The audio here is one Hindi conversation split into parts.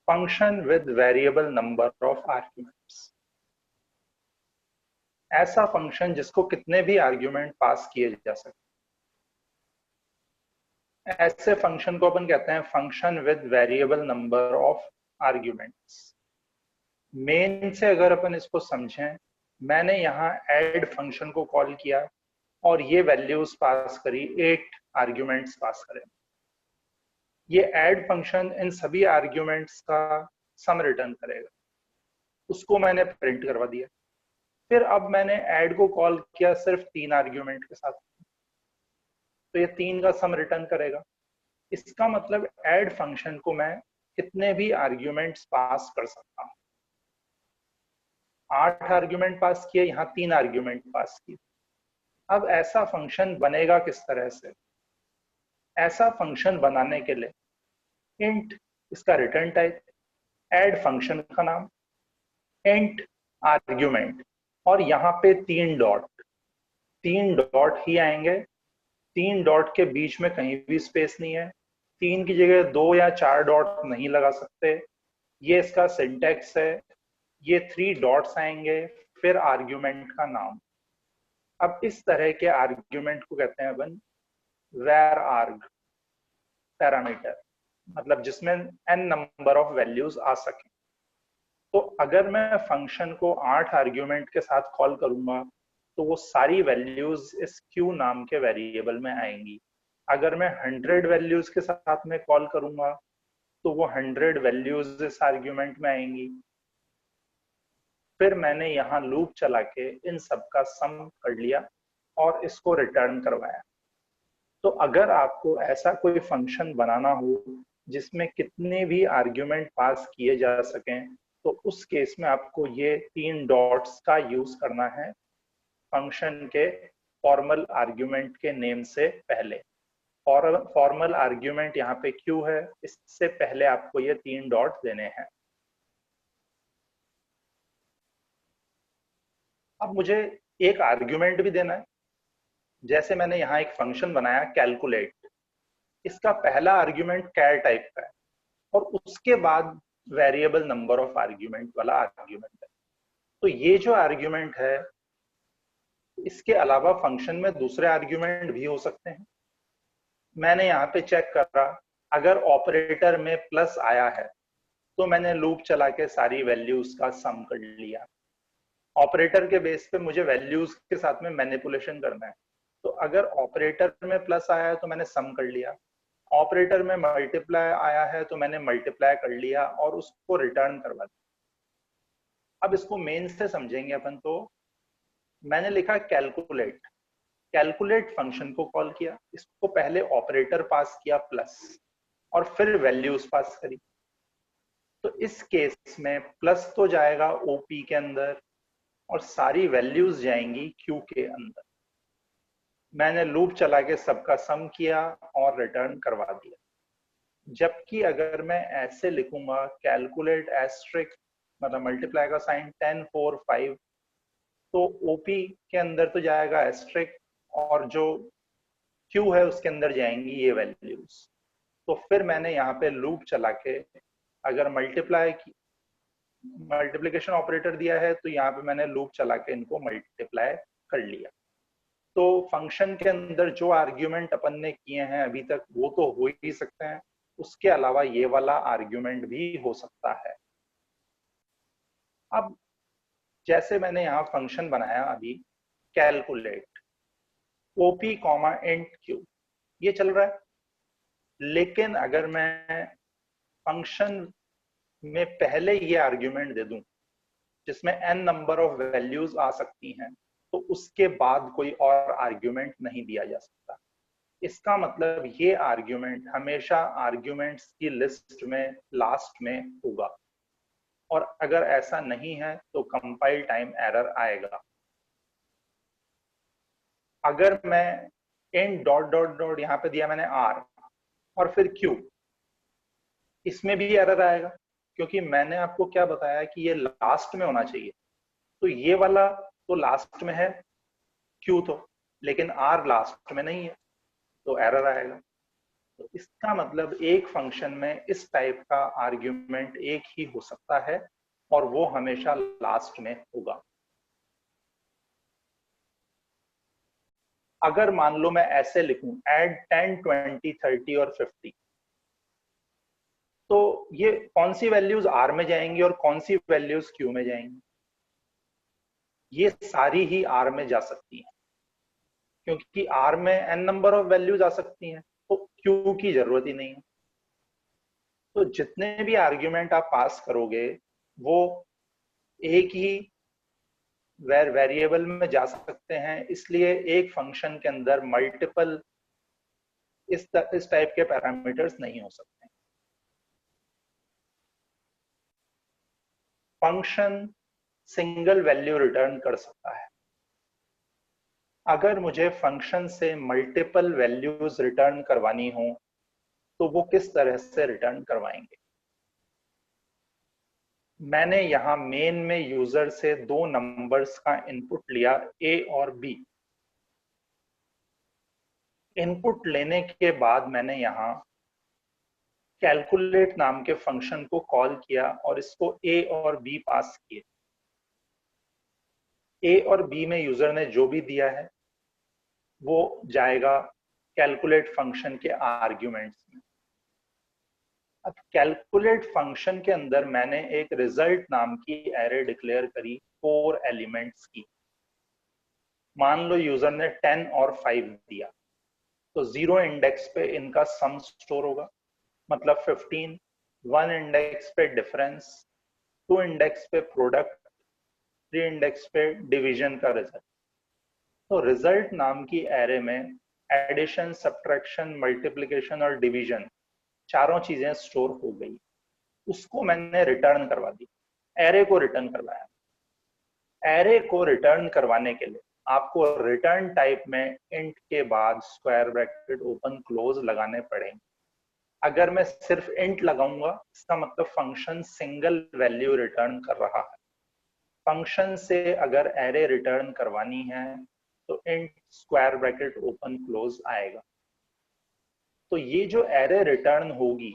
Function with variable number of arguments, ऐसा फंक्शन जिसको कितने भी आर्ग्यूमेंट पास किए जा सकते, ऐसे फंक्शन को अपन कहते हैं function with variable number of arguments. Main से अगर अपन इसको समझें, मैंने यहाँ ऐड फंक्शन को कॉल किया और ये वैल्यूज पास करी, 8 आर्ग्यूमेंट्स पास करें। ये ऐड फंक्शन इन सभी आर्ग्यूमेंट्स का सम रिटर्न करेगा, उसको मैंने प्रिंट करवा दिया। फिर अब मैंने ऐड को कॉल किया सिर्फ 3 आर्ग्यूमेंट के साथ, तो ये 3 का सम रिटर्न करेगा। इसका मतलब ऐड फंक्शन को मैं कितने भी आर्ग्यूमेंट्स पास कर सकता हूँ। 8 आर्ग्यूमेंट पास किए, यहाँ 3 आर्ग्यूमेंट पास किए। अब ऐसा फंक्शन बनेगा किस तरह से? ऐसा फंक्शन बनाने के लिए इंट इसका रिटर्न टाइप, ऐड फंक्शन का नाम, इंट आर्ग्यूमेंट, और यहाँ पे 3 डॉट ही आएंगे। 3 डॉट के बीच में कहीं भी स्पेस नहीं है, 3 की जगह 2 या 4 डॉट नहीं लगा सकते। ये इसका सिंटैक्स है। ये 3 डॉट्स आएंगे, फिर आर्ग्यूमेंट का नाम। अब इस तरह के आर्ग्यूमेंट को कहते हैं अपन वैर आर्ग पैरामीटर, मतलब जिसमें n नंबर ऑफ वैल्यूज आ सके। तो अगर मैं फंक्शन को 8 आर्ग्यूमेंट के साथ कॉल करूंगा तो वो सारी वैल्यूज इस q नाम के वेरिएबल में आएंगी। अगर मैं 100 वैल्यूज के साथ में कॉल करूंगा तो वो 100 वैल्यूज इस आर्ग्यूमेंट में आएंगी। फिर मैंने यहाँ लूप चला के इन सब का सम कर लिया और इसको रिटर्न करवाया। तो अगर आपको ऐसा कोई फंक्शन बनाना हो जिसमें कितने भी आर्ग्यूमेंट पास किए जा सकें, तो उस केस में आपको ये 3 डॉट्स का यूज करना है फंक्शन के फॉर्मल आर्ग्यूमेंट के नेम से पहले। फॉर्मल आर्ग्यूमेंट यहाँ पे q है, इससे पहले आपको ये 3 डॉट देने हैं। अब मुझे एक आर्ग्यूमेंट भी देना है। जैसे मैंने यहाँ एक फंक्शन बनाया कैलकुलेट, इसका पहला आर्ग्यूमेंट कैर टाइप का है और उसके बाद वेरिएबल नंबर ऑफ आर्ग्यूमेंट वाला आर्ग्यूमेंट है। तो ये जो आर्ग्यूमेंट है, इसके अलावा फंक्शन में दूसरे आर्ग्यूमेंट भी हो सकते हैं। मैंने यहाँ पे चेक करा, अगर ऑपरेटर में प्लस आया है तो मैंने लूप चला के सारी वैल्यूज का सम कर लिया। ऑपरेटर के बेस पे मुझे वैल्यूज के साथ में मैनिपुलेशन करना है, तो अगर ऑपरेटर में प्लस आया है तो मैंने सम कर लिया, ऑपरेटर में मल्टीप्लाई आया है तो मैंने मल्टीप्लाई कर लिया और उसको रिटर्न करवा दिया। अब इसको मेन से समझेंगे अपन। तो मैंने लिखा कैलकुलेट, कैलकुलेट फंक्शन को कॉल किया, इसको पहले ऑपरेटर पास किया प्लस और फिर वैल्यूज पास करी। तो इस केस में प्लस तो जाएगा ओपी के अंदर और सारी वैल्यूज जाएंगी क्यू के अंदर। मैंने लूप चला के सबका सम किया और रिटर्न करवा दिया। जबकि अगर मैं ऐसे लिखूंगा कैलकुलेट एस्ट्रिक, मतलब मल्टीप्लाई का साइन 10 4 5, तो ओपी के अंदर तो जाएगा एस्ट्रिक और जो क्यू है उसके अंदर जाएंगी ये वैल्यूज। तो फिर मैंने यहाँ पे लूप चला के अगर मल्टीप्लिकेशन ऑपरेटर दिया है तो यहाँ पे मैंने लूप चला के इनको मल्टीप्लाई कर लिया। तो फंक्शन के अंदर जो आर्ग्यूमेंट अपन ने किए हैं अभी तक वो तो हो ही सकते हैं, उसके अलावा ये वाला आर्ग्यूमेंट भी हो सकता है। अब जैसे मैंने यहाँ फंक्शन बनाया अभी calculate OP comma int Q, ये चल रहा है। लेकिन अगर मैं फंक्शन में पहले ये आर्ग्यूमेंट दे दूं जिसमें n नंबर ऑफ वैल्यूज आ सकती हैं, तो उसके बाद कोई और आर्ग्यूमेंट नहीं दिया जा सकता। इसका मतलब ये आर्ग्यूमेंट हमेशा आर्ग्यूमेंट्स की लिस्ट में लास्ट में होगा और अगर ऐसा नहीं है तो कंपाइल टाइम एरर आएगा। अगर मैं इन डॉट डॉट डॉट यहाँ पे दिया मैंने r और फिर q, इसमें भी एरर आएगा क्योंकि मैंने आपको क्या बताया कि ये लास्ट में होना चाहिए। तो ये वाला तो लास्ट में है q तो, लेकिन r लास्ट में नहीं है, तो एरर आएगा। तो इसका मतलब एक फंक्शन में इस टाइप का आर्ग्यूमेंट एक ही हो सकता है और वो हमेशा लास्ट में होगा। अगर मान लो मैं ऐसे लिखूं ऐड 10, 20, 30 और 50, तो ये कौन सी वैल्यूज आर में जाएंगी और कौन सी वैल्यूज क्यू में जाएंगी? ये सारी ही आर में जा सकती हैं, क्योंकि आर में एन नंबर ऑफ वैल्यूज आ सकती हैं, तो क्यू की जरूरत ही नहीं है। तो जितने भी आर्ग्यूमेंट आप पास करोगे वो एक ही वेरिएबल में जा सकते हैं, इसलिए एक फंक्शन के अंदर मल्टीपल इस टाइप के पैरामीटर्स नहीं हो सकते। फंक्शन सिंगल वैल्यू रिटर्न कर सकता है। अगर मुझे फंक्शन से मल्टीपल वैल्यूज रिटर्न करवानी हो तो वो किस तरह से रिटर्न करवाएंगे? मैंने यहाँ मेन में यूजर से दो नंबर्स का इनपुट लिया, ए और बी। इनपुट लेने के बाद मैंने यहाँ कैलकुलेट नाम के फंक्शन को कॉल किया और इसको ए और बी पास किए। ए और बी में यूजर ने जो भी दिया है वो जाएगा कैलकुलेट फंक्शन के आर्ग्यूमेंट्स में। अब कैलकुलेट फंक्शन के अंदर मैंने एक रिजल्ट नाम की एरे डिक्लेयर करी 4 एलिमेंट्स की। मान लो यूजर ने 10 और 5 दिया, तो 0 इंडेक्स पे इनका सम स्टोर होगा, मतलब 15, 1 इंडेक्स पे डिफरेंस, 2 इंडेक्स पे प्रोडक्ट, 3 इंडेक्स पे डिवीजन का रिजल्ट। तो रिजल्ट नाम की एरे में एडिशन, सब्ट्रैक्शन, मल्टीप्लिकेशन और डिवीजन चारों चीजें स्टोर हो गई। उसको मैंने रिटर्न करवा दी, एरे को रिटर्न करवाया। एरे को रिटर्न करवाने के लिए आपको रिटर्न टाइप में इंट के बाद स्क्वायर ब्रैकेट ओपन क्लोज लगाने पड़ेंगे। अगर मैं सिर्फ इंट लगाऊंगा इसका मतलब फंक्शन सिंगल वैल्यू रिटर्न कर रहा है। फंक्शन से अगर एरे रिटर्न करवानी है तो int square bracket open close आएगा। तो ये जो एरे रिटर्न होगी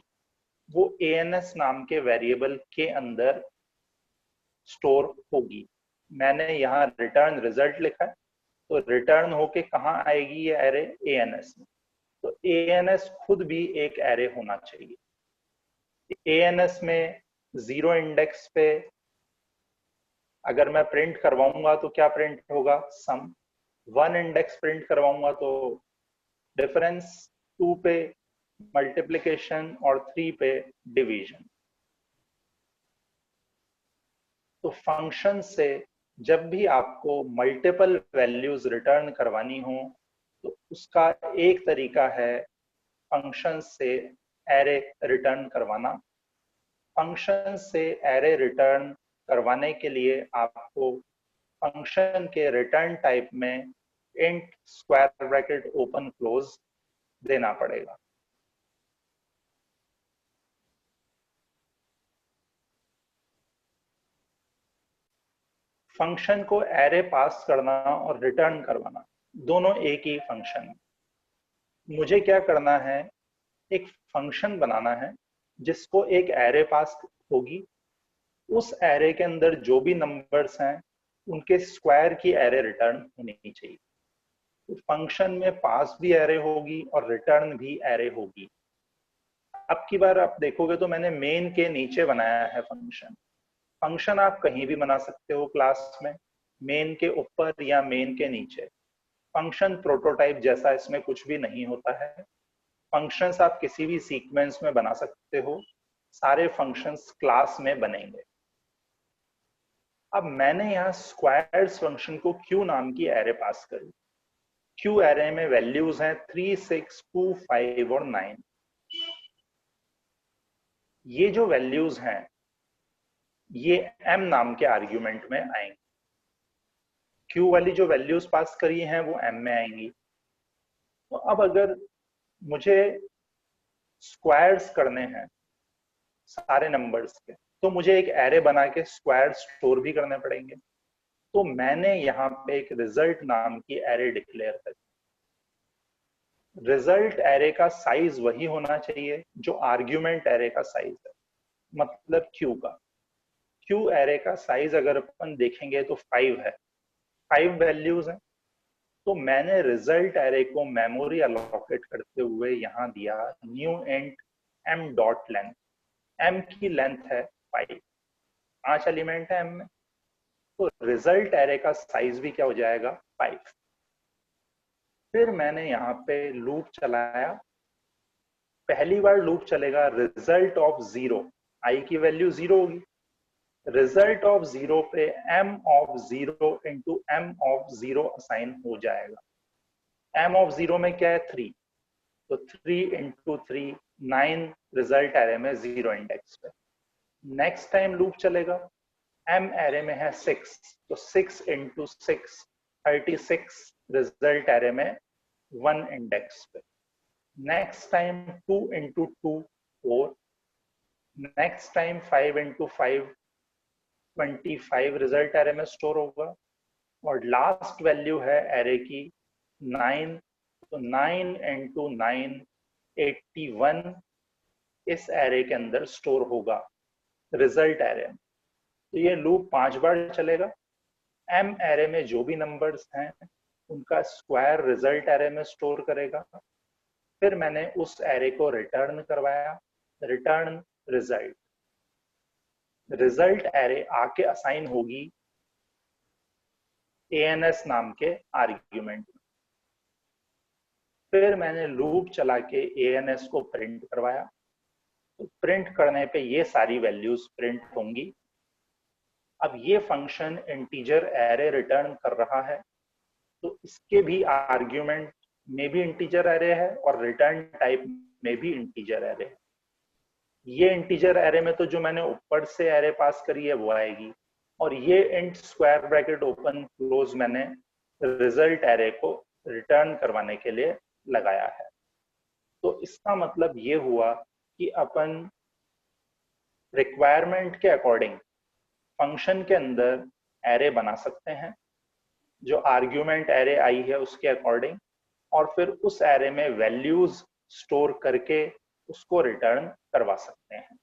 वो ans नाम के वेरिएबल के अंदर स्टोर होगी। मैंने यहाँ रिटर्न रिजल्ट लिखा है, तो रिटर्न होके कहाँ आएगी ये एरे? ans में। तो ans खुद भी एक एरे होना चाहिए। ans में 0 इंडेक्स पे अगर मैं प्रिंट करवाऊंगा तो क्या प्रिंट होगा? सम। 1 इंडेक्स प्रिंट करवाऊंगा तो डिफरेंस, 2 पे मल्टीप्लिकेशन और 3 पे डिवीजन। तो फंक्शन से जब भी आपको मल्टीपल वैल्यूज रिटर्न करवानी हो तो उसका एक तरीका है फंक्शन से एरे रिटर्न करवाना। फंक्शन से एरे रिटर्न करवाने के लिए आपको फंक्शन के रिटर्न टाइप में int square bracket open close देना पड़ेगा। फंक्शन को एरे पास करना और रिटर्न करवाना दोनों एक ही फंक्शन है। मुझे क्या करना है? एक फंक्शन बनाना है जिसको एक एरे पास होगी, उस एरे के अंदर जो भी नंबर्स हैं उनके स्क्वायर की एरे रिटर्न होनी चाहिए। तो फंक्शन में पास भी एरे होगी और रिटर्न भी एरे होगी। अब की बार आप देखोगे तो मैंने मेन के नीचे बनाया है फंक्शन। फंक्शन आप कहीं भी बना सकते हो क्लास में, मेन के ऊपर या मेन के नीचे। फंक्शन प्रोटोटाइप जैसा इसमें कुछ भी नहीं होता है। फंक्शंस आप किसी भी सीक्वेंस में बना सकते हो, सारे फंक्शंस क्लास में बनेंगे। अब मैंने यहाँ स्क्वायर्स फंक्शन को क्यू नाम की एरे पास करी। क्यू एरे में वैल्यूज हैं 3, 6, 2, 5 और 9। ये जो वैल्यूज हैं ये m नाम के आर्ग्यूमेंट में आएंगे। क्यू वाली जो वैल्यूज पास करी हैं वो m में आएंगी। तो अब अगर मुझे स्क्वायर्स करने हैं सारे नंबर्स के तो मुझे एक एरे बना के स्क्वायर स्टोर भी करने पड़ेंगे। तो मैंने यहाँ पे एक रिजल्ट नाम की एरे डिक्लेयर करी। रिजल्ट एरे का साइज वही होना चाहिए जो आर्ग्यूमेंट एरे का साइज है, मतलब क्यू का। क्यू एरे का साइज अगर अपन देखेंगे तो 5 है, 5 वैल्यूज हैं। तो मैंने रिजल्ट एरे को मेमोरी अलोकेट करते हुए यहाँ दिया new int M dot length. M की लेंथ है 5, 5 एलिमेंट है एम में, तो रिजल्ट एरे का साइज भी क्या हो जाएगा 5। फिर मैंने यहाँ पे लूप चलाया। पहली बार लूप चलेगा रिजल्ट ऑफ 0, आई की वैल्यू 0 होगी। रिजल्ट ऑफ 0 पे m of 0 into M of 0 assign हो जाएगा। m ऑफ 0 में क्या है 3, तो 3 इंटू 3 9 रिजल्ट एरे में 0 इंडेक्स पे। नेक्स्ट टाइम लूप चलेगा, m एरे में है 6, तो 6 इंटू 6 36 रिजल्ट एरे में 1 इंडेक्स पे। Next time 2 into 2 4, next time 5 into 5 25 result array में स्टोर होगा। और लास्ट वैल्यू है एरे की 9, तो 9 इंटू 9 81 इस एरे के अंदर स्टोर होगा रिजल्ट एरे में। तो ये लूप 5 बार चलेगा। एम एरे में जो भी नंबर्स हैं उनका स्क्वायर रिजल्ट एरे में स्टोर करेगा। फिर मैंने उस एरे को रिटर्न करवाया, रिटर्न रिजल्ट। रिजल्ट एरे आके असाइन होगी ans नाम के आर्ग्यूमेंट में। फिर मैंने लूप चला के ans को प्रिंट करवाया, तो प्रिंट करने पे ये सारी वैल्यूज प्रिंट होंगी। अब ये फंक्शन इंटीजर एरे रिटर्न कर रहा है, तो इसके भी आर्ग्यूमेंट में भी इंटीजर एरे है और रिटर्न टाइप में भी इंटीजर एरे है। ये इंटीजर एरे में तो जो मैंने ऊपर से एरे पास करी है वो आएगी, और ये int square bracket open close मैंने रिजल्ट एरे को रिटर्न करवाने के लिए लगाया है। तो इसका मतलब ये हुआ कि अपन रिक्वायरमेंट के अकॉर्डिंग फंक्शन के अंदर एरे बना सकते हैं, जो आर्ग्यूमेंट एरे आई है उसके अकॉर्डिंग, और फिर उस एरे में वैल्यूज स्टोर करके उसको रिटर्न करवा सकते हैं।